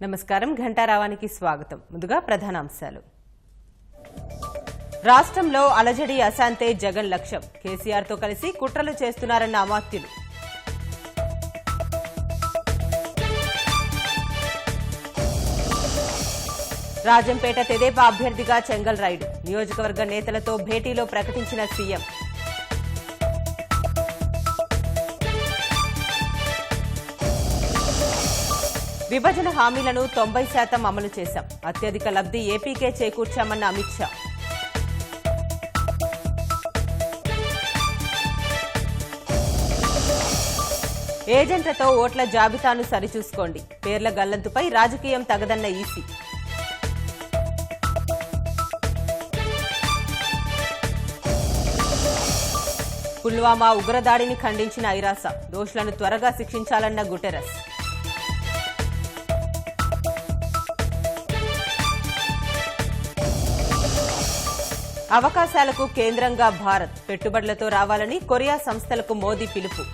నమస్కారం ఘంటారావానికి స్వాగతం. ముందుగా ప్రధానాంశాలు. రాష్ట్రంలో అలజడి అశాంతే జగన్ లక్ష్యం. కేసీఆర్ తో కలిసి కుట్రలు చేస్తున్నారన్న అమాత్యులు. రాజంపేట తెదేపా అభ్యర్థిగా చెంగల్ రైడ్. నియోజకవర్గ నేతలతో భేటీలో ప్రకటించిన సీఎం. విభజన హామీలను 90% అమలు చేశాం. అత్యధిక లబ్ధి ఏపీకే చేకూర్చామన్న అమిత్ షా. ఏజెంట్లతో ఓట్ల జాబితాను సరిచూసుకోండి. పేర్ల గల్లంతుపై రాజకీయం తగదన్న ఈసీ. పుల్వామా ఉగ్రదాడిని ఖండించిన ఐరాస. దోషులను త్వరగా శిక్షించాలన్న గుటెరస్. అవకాశాలకు కేంద్రంగా భారత్. పెట్టుబడులతో రావాలని కొరియా సంస్థలకు మోదీ పిలుపు.